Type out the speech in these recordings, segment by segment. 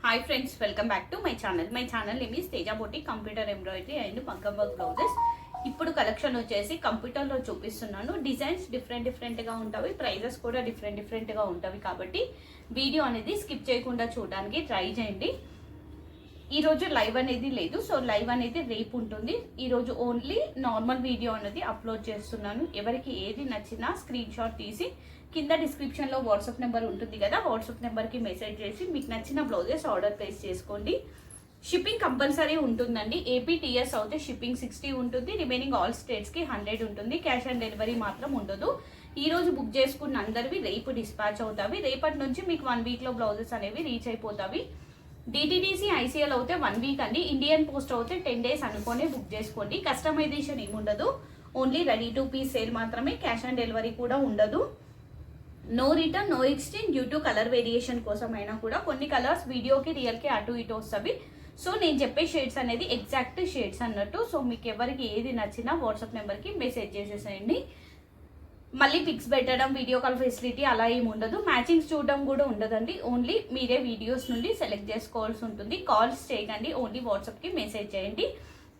Hi friends, welcome back to my channel. My channel name is Teja boutique computer embroidery and మగ్గం work blouses. ఇప్పుడు collection వచ్చేసి కంప్యూటర్లో చూపిస్తున్నాను. Designs డిఫరెంట్గా ఉంటాయి, ప్రైజెస్ కూడా డిఫరెంట్గా ఉంటాయి. కాబట్టి వీడియో అనేది స్కిప్ చేయకుండా చూడడానికి ట్రై చేయండి. ఈరోజు లైవ్ అనేది లేదు, సో లైవ్ అనేది రేపు ఉంటుంది. ఈరోజు ఓన్లీ నార్మల్ వీడియో అనేది అప్లోడ్ చేస్తున్నాను. ఎవరికి ఏది నచ్చినా స్క్రీన్ షాట్ తీసి కింద డిస్క్రిప్షన్లో వాట్సాప్ నెంబర్ ఉంటుంది కదా, వాట్సాప్ నెంబర్కి మెసేజ్ చేసి మీకు నచ్చిన బ్లౌజెస్ ఆర్డర్ ప్లేస్ చేసుకోండి. షిప్పింగ్ కంపల్సరీ ఉంటుందండి. ఏపీ టీఎస్ అయితే షిప్పింగ్ 60 ఉంటుంది, రిమైనింగ్ ఆల్ స్టేట్స్కి 100 ఉంటుంది. క్యాష్ ఆన్ డెలివరీ మాత్రం ఉండదు. ఈ రోజు బుక్ చేసుకున్న అందరివి రేపు డిస్పాచ్ అవుతాయి. రేపటి నుంచి మీకు 1 వీక్లో బ్లౌజెస్ అనేవి రీచ్ అయిపోతాయి. డిటిడిసి ఐసీఎల్ అయితే 1 వీక్ అండి. ఇండియన్ పోస్ట్ అయితే 10 డేస్ అనుకొని బుక్ చేసుకోండి. కస్టమైజేషన్ ఏముండదు, only ready to piece sale మాత్రమే. క్యాష్ ఆన్ డెలివరీ కూడా ఉండదు. No return, no exchange due to colour variation కోసం అయినా కూడా కొన్ని కలర్స్ వీడియోకి రియల్కి అటు ఇటు వస్తాయి. సో నేను చెప్పే షేడ్స్ అనేది ఎగ్జాక్ట్ షేడ్స్ అన్నట్టు. సో మీకు ఎవరికి ఏది నచ్చినా వాట్సాప్ నెంబర్కి మెసేజ్ చేసేసేయండి. మళ్ళీ పిక్స్ పెట్టడం, వీడియో కాల్ ఫెసిలిటీ అలా ఏమి ఉండదు. మ్యాచింగ్స్ చూడడం కూడా ఉండదండి. ఓన్లీ మీరే వీడియోస్ నుండి సెలెక్ట్ చేసుకోవాల్సి ఉంటుంది. కాల్స్ చేయకండి, ఓన్లీ వాట్సాప్కి మెసేజ్ చేయండి.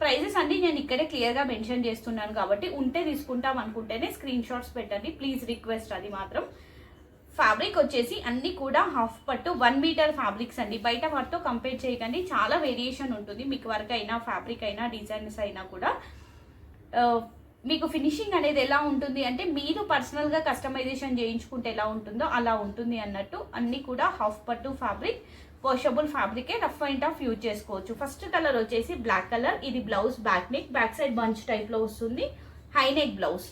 ప్రైజెస్ అన్ని నేను ఇక్కడే క్లియర్గా మెన్షన్ చేస్తున్నాను కాబట్టి ఉంటే తీసుకుంటాం అనుకుంటేనే స్క్రీన్ షాట్స్ పెట్టండి ప్లీజ్, రిక్వెస్ట్ అది మాత్రం. ఫ్యాబ్రిక్ వచ్చేసి అన్ని కూడా హాఫ్ పట్టు 1 మీటర్ ఫ్యాబ్రిక్స్ అండి. బయట వాటితో కంపేర్ చేయకండి, చాలా వేరియేషన్ ఉంటుంది. మీకు వర్క్ అయినా, ఫ్యాబ్రిక్ అయినా, డిజైన్స్ అయినా కూడా మీకు ఫినిషింగ్ అనేది ఎలా ఉంటుంది అంటే మీరు పర్సనల్గా కస్టమైజేషన్ చేయించుకుంటే ఎలా ఉంటుందో అలా ఉంటుంది అన్నట్టు. అన్ని కూడా హాఫ్ పట్టు ఫ్యాబ్రిక్, వాషబుల్ ఫ్యాబ్రికే, రఫ్ అండ్ టఫ్ యూజ్ చేసుకోవచ్చు. ఫస్ట్ కలర్ వచ్చేసి బ్లాక్ కలర్. ఇది blouse back neck, back side bunch టైప్లో వస్తుంది, high neck blouse.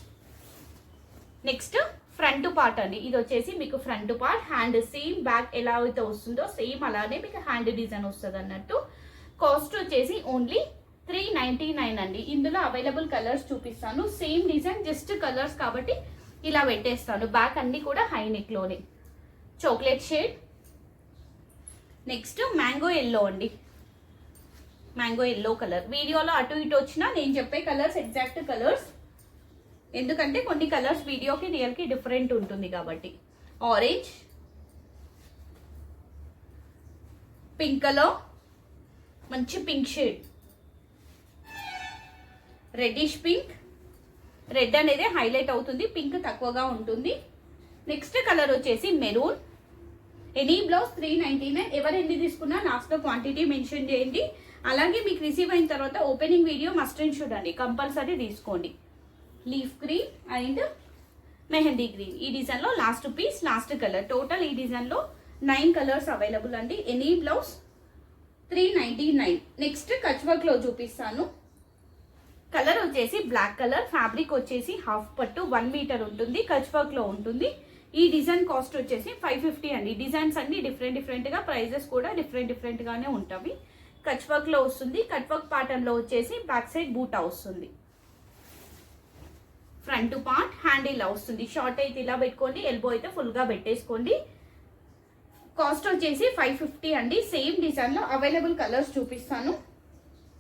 Next front part అండి. ఇది వచ్చేసి మీకు front part, hand same back ఎలా అయితే వస్తుందో సేమ్ అలానే మీకు హ్యాండ్ డిజైన్ వస్తుంది అన్నట్టు. కాస్ట్ వచ్చేసి ఓన్లీ 399 అండి. ఇందులో అవైలబుల్ కలర్స్ చూపిస్తాను. సేమ్ డిజైన్, జస్ట్ కలర్స్ కాబట్టి ఇలా పెట్టేస్తాను. బ్యాక్ అన్ని కూడా హై నెక్ లోనే. Chocolate shade. Next mango yellow అండి, మ్యాంగో ఎల్లో కలర్. వీడియోలో అటు ఇటు వచ్చినా నేను చెప్పే కలర్స్ ఎగ్జాక్ట్ కలర్స్, ఎందుకంటే కొన్ని కలర్స్ వీడియోకి రియల్కి డిఫరెంట్ ఉంటుంది కాబట్టి. ఆరెంజ్, పింక్ కలర్, మంచి pink shade, reddish pink. Red అనేది హైలైట్ అవుతుంది, పింక్ తక్కువగా ఉంటుంది. నెక్స్ట్ కలర్ వచ్చేసి మెరూన్. Any blouse 399. ఎవరు ఎన్ని తీసుకున్నా లాస్ట్లో క్వాంటిటీ మెన్షన్ చేయండి. అలాగే మీకు రిసీవ్ అయిన తర్వాత opening video must and should అండి, కంపల్సరీ తీసుకోండి. Leaf green and mehendi green. ఈ డిజైన్లో last piece, last colour. Total ఈ డిజైన్లో 9 కలర్స్ అవైలబుల్ అండి. Any blouse 399. నెక్స్ట్ కచ్ వర్క్లో చూపిస్తాను. కలర్ వచ్చేసి బ్లాక్ కలర్, ఫ్యాబ్రిక్ వచ్చేసి హాఫ్ పట్టు 1 మీటర్ ఉంటుంది, కచ్ వర్క్లో ఉంటుంది. ఈ డిజైన్ కాస్ట్ వచ్చేసి 550 అండి. డిజైన్స్ అన్ని డిఫరెంట్గా, ప్రైజెస్ కూడా డిఫరెంట్గానే ఉంటాయి. కచ్ వర్క్లో వస్తుంది. కట్ వర్క్ ప్యాటర్న్లో వచ్చేసి బ్యాక్ సైడ్ బూటా వస్తుంది. ఫ్రంట్ పార్ట్ హ్యాండ్ ఇలా వస్తుంది. షార్ట్ అయితే ఇలా పెట్టుకోండి, ఎల్బో అయితే ఫుల్గా పెట్టేసుకోండి. కాస్ట్ వచ్చేసి 550 అండి. సేమ్ డిజైన్లో అవైలబుల్ కలర్స్ చూపిస్తాను.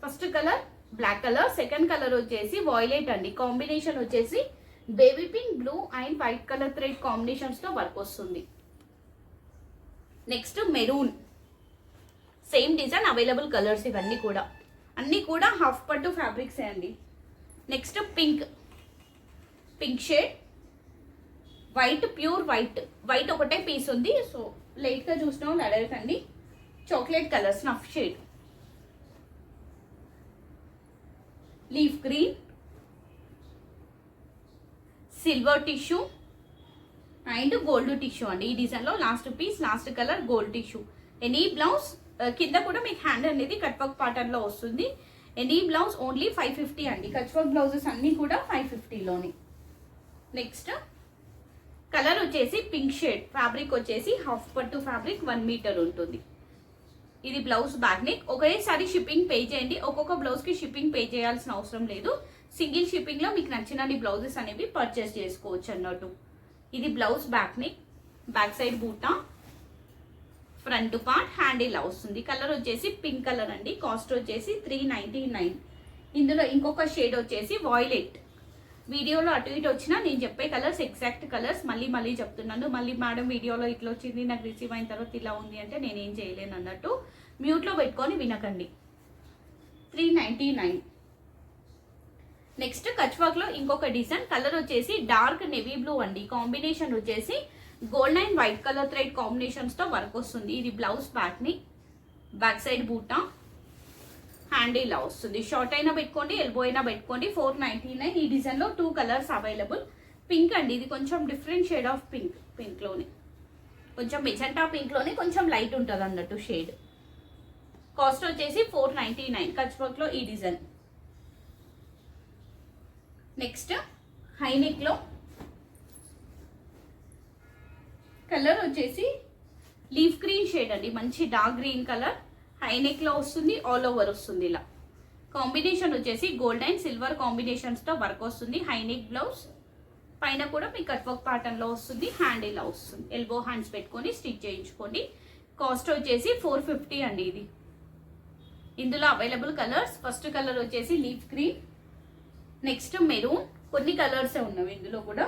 First colour black colour, second colour వచ్చేసి వాయిలెట్ అండి. కాంబినేషన్ వచ్చేసి baby pink, blue and white colour thread కాంబినేషన్స్తో వర్క్ వస్తుంది. Next maroon, same design, available colours ఇవన్నీ కూడా. అన్నీ కూడా హాఫ్ పట్టు ఫ్యాబ్రిక్సే అండి. Next pink, pink shade, white, pure white. White ఒకటే పీస్ ఉంది, సో లైట్గా చూసిన వాళ్ళు అడగకండి. Chocolate colour, snuff shade, leaf green, silver tissue and gold tissue అండి. ఈ డిజైన్లో last piece, last colour gold tissue. Any blouse కింద కూడా మీకు హ్యాండ్ అనేది కట్ వర్క్ ప్యాటర్న్లో వస్తుంది. ఎనీ బ్లౌజ్ ఓన్లీ 550 అండి. కట్ వర్క్ బ్లౌజెస్ అన్నీ కూడా 550లోని. నెక్స్ట్ కలర్ వచ్చేసి పింక్ షేడ్, ఫ్యాబ్రిక్ వచ్చేసి హాఫ్ పట్టు ఫ్యాబ్రిక్ 1 మీటర్ ఉంటుంది. ఇది బ్లౌజ్ బ్యాక్ నెక్. ఒకేసారి షిప్పింగ్ పే చేయండి. ఒక్కొక్క బ్లౌజ్కి షిప్పింగ్ పే చేయాల్సిన అవసరం లేదు. సింగిల్ షిప్పింగ్లో మీకు నచ్చిన బ్లౌజెస్ అనేవి పర్చేస్ చేసుకోవచ్చు అన్నట్టు. ఇది blouse back neck, back side బూటా, ఫ్రంట్ పార్ట్ హ్యాండ్ ఇలా వస్తుంది. కలర్ వచ్చేసి పింక్ కలర్ అండి. కాస్ట్ వచ్చేసి 399. ఇందులో ఇంకొక షేడ్ వచ్చేసి వాయిలెట్. వీడియోలో అటు ఇటు వచ్చినా నేను చెప్పే కలర్స్ ఎగ్జాక్ట్ కలర్స్ మళ్ళీ చెప్తున్నాను. మళ్ళీ మేడం వీడియోలో ఇట్లా వచ్చింది, నాకు రిసీవ్ అయిన తర్వాత ఇలా ఉంది అంటే నేనేం చేయలేను అన్నట్టు మ్యూట్లో పెట్టుకొని వినకండి. 399. నెక్స్ట్ కచ్ వర్క్ లో ఇంకొక డిజైన్. కలర్ వచ్చేసి డార్క్ నెవీ బ్లూ అండి. కాంబినేషన్ వచ్చేసి gold and white colour thread combinations తో వర్క్ వస్తుంది. ఇది బ్లౌజ్ ప్యాట్ ని, బ్యాక్ సైడ్ బూటా, హ్యాండ్ ఇలా వస్తుంది. షార్ట్ అయినా పెట్టుకోండి, ఎల్బో అయినా పెట్టుకోండి. 499. ఈ డిజైన్ లో 2 కలర్స్ అవైలబుల్. పింక్ అండి, ఇది కొంచెం different shade of pink. Pink లోనే కొంచెం మెజెంటా పింక్ లోనే కొంచెం లైట్ ఉంటుంది అన్నట్టు షేడ్. కాస్ట్ వచ్చేసి 499 కచ్ వర్క్ లో ఈ డిజైన్. నెక్స్ట్ హైనెక్ లో కలర్ వచ్చేసి లీఫ్ గ్రీన్ షేడ్ అండి, మంచి డార్క్ గ్రీన్ కలర్. హైనెక్ లో వస్తుంది, ఆల్ ఓవర్ వస్తుంది ఇలా. కాంబినేషన్ వచ్చేసి గోల్డ్ అండ్ సిల్వర్ కాంబినేషన్స్ తో వర్క్ వస్తుంది. హైనెక్ బ్లౌజ్ పైన కూడా మీ కట్ వర్క్ ప్యాటర్న్ లో వస్తుంది. హ్యాండ్ ఇలా వస్తుంది. ఎల్బో హ్యాండ్స్ పెట్టుకొని స్టిచ్ చేయించుకోండి. కాస్ట్ వచ్చేసి 450 అండి ఇది. ఇందులో అవైలబుల్ కలర్స్, ఫస్ట్ కలర్ వచ్చేసి లీఫ్ గ్రీన్, నెక్స్ట్ మెరూన్, కొన్ని కలర్స్ ఉన్నవి ఇందులో కూడా,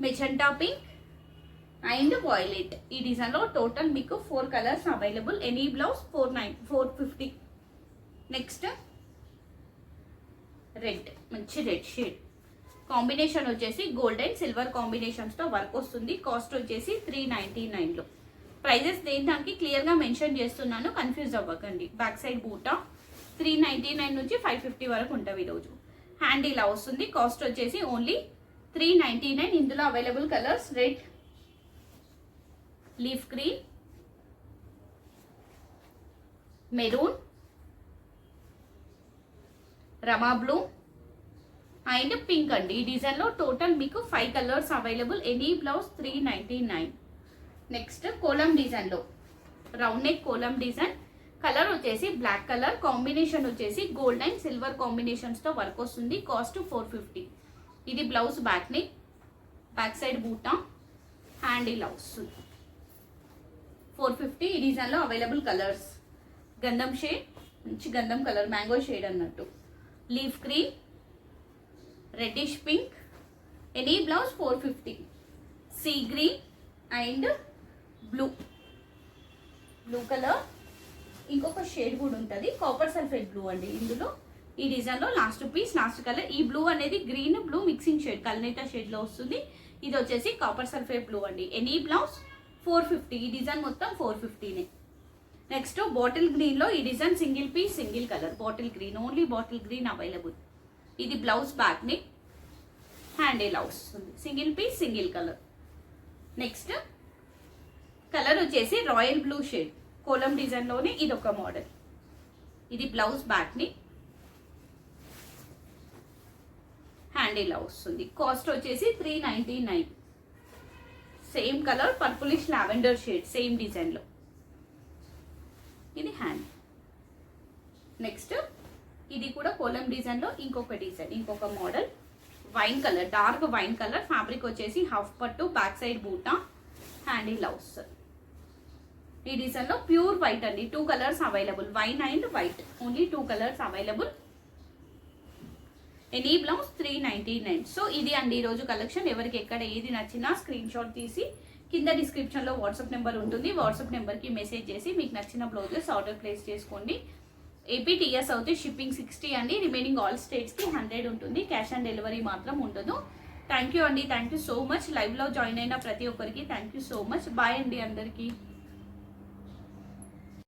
మెజెంటా పింక్ అండ్ వాయిలెట్. ఈ డిజైన్ లో టోటల్ మీకు 4 colours available. Any blouse 450. Next red, మంచి రెడ్ షేడ్. కాంబినేషన్ వచ్చేసి గోల్డ్ అండ్ సిల్వర్ కాంబినేషన్స్ తో వర్క్ వస్తుంది. కాస్ట్ వచ్చేసి 399 లో. ప్రైజెస్ దానికి క్లియర్ గా మెన్షన్ చేస్తున్నాను, కన్ఫ్యూజ్ అవ్వకండి. బ్యాక్ సైడ్ బూటా 399 నుంచి 550 వరకు ఉంటుంది ఈరోజు. హ్యాండ్ ఇలా వస్తుంది. కాస్ట్ వచ్చేసి ఓన్లీ 399. ఇందులో available colours red, leaf green, maroon, rama blue and pink అండి. ఈ డిజైన్ లో టోటల్ మీకు 5 colours available. Any blouse 399. Next kolam design లో round neck kolam design. Colour వచ్చేసి బ్లాక్ కలర్, కాంబినేషన్ వచ్చేసి గోల్డ్ అండ్ సిల్వర్ కాంబినేషన్స్ తో వర్క్ వస్తుంది. కాస్ట్ 450. ఇది blouse back neck, back side buta, hand ఇలా వస్తుంది. 450. ఈ డిజైన్ లో అవైలబుల్ కలర్స్ గంధం షేడ్, మంచి గంధం కలర్, మ్యాంగో షేడ్ అన్నట్టు, leaf green, reddish pink. Any blouse 450. Sea green and blue colour. ఇంకొక షేడ్ కూడా ఉంటుంది, కాపర్ సల్ఫేట్ బ్లూ అండి. ఇందులో ఈ డిజైన్ లో లాస్ట్ పీస్, లాస్ట్ కలర్. ఈ బ్లూ అనేది గ్రీన్ బ్లూ మిక్సింగ్ షేడ్, కల్నేతా షేడ్ లో వస్తుంది. ఇది వచ్చేసి కాపర్ సల్ఫేట్ బ్లూ అండి. Any blouse 450. ఈ డిజైన్ మొత్తం 450నే. నెక్స్ట్ బాటిల్ గ్రీన్ లో ఈ design single piece, single colour, bottle green, only bottle green available. ఇది బ్లౌజ్ బ్యాక్ ని, హ్యాండ్ ఇలా వస్తుంది. Single piece, single colour. Next colour వచ్చేసి royal blue shade, kolam design లోనే ఇది ఒక మోడల్. ఇది బ్లౌజ్ బ్యాక్ ని, హ్యాండ్ ఇలా వస్తుంది. కాస్ట్ వచ్చేసి 399. Same colour, purplish lavender shade, same design లో. ఇది హ్యాండ్. నెక్స్ట్ ఇది కూడా కోలం డిజైన్ లో ఇంకొక డిజైన్, ఇంకొక model. Wine colour, dark wine colour. Fabric వచ్చేసి హాఫ్ పట్టు, బ్యాక్ సైడ్ బూటా, హ్యాండ్ ఇలా వస్తుంది. ఈ డిజైన్ లో ప్యూర్ వైట్ అండి. 2 colours available, wine and white, only 2 colours available. Any blouse 399. So ఇది అండి ఈరోజు కలెక్షన్. ఎవరికి ఎక్కడ ఏది నచ్చినా స్క్రీన్ షాట్ తీసి కింద డిస్క్రిప్షన్ లో వాట్సాప్ నెంబర్ ఉంటుంది. వాట్సాప్ నెంబర్ కి మెసేజ్ చేసి మీకు నచ్చిన బ్లౌజెస్ ఆర్డర్ ప్లేస్ చేసుకోండి. ఏపీ టీఎస్ అయితే షిప్పింగ్ 60 అండి. రిమైనింగ్ ఆల్ స్టేట్స్ కి 100 ఉంటుంది. క్యాష్ ఆన్ డెలివరీ మాత్రం ఉండదు. థ్యాంక్ యూ అండి, thank you so much. Live లో జాయిన్ అయిన ప్రతి ఒక్కరికి thank you so much. Bye అండి అందరికీ.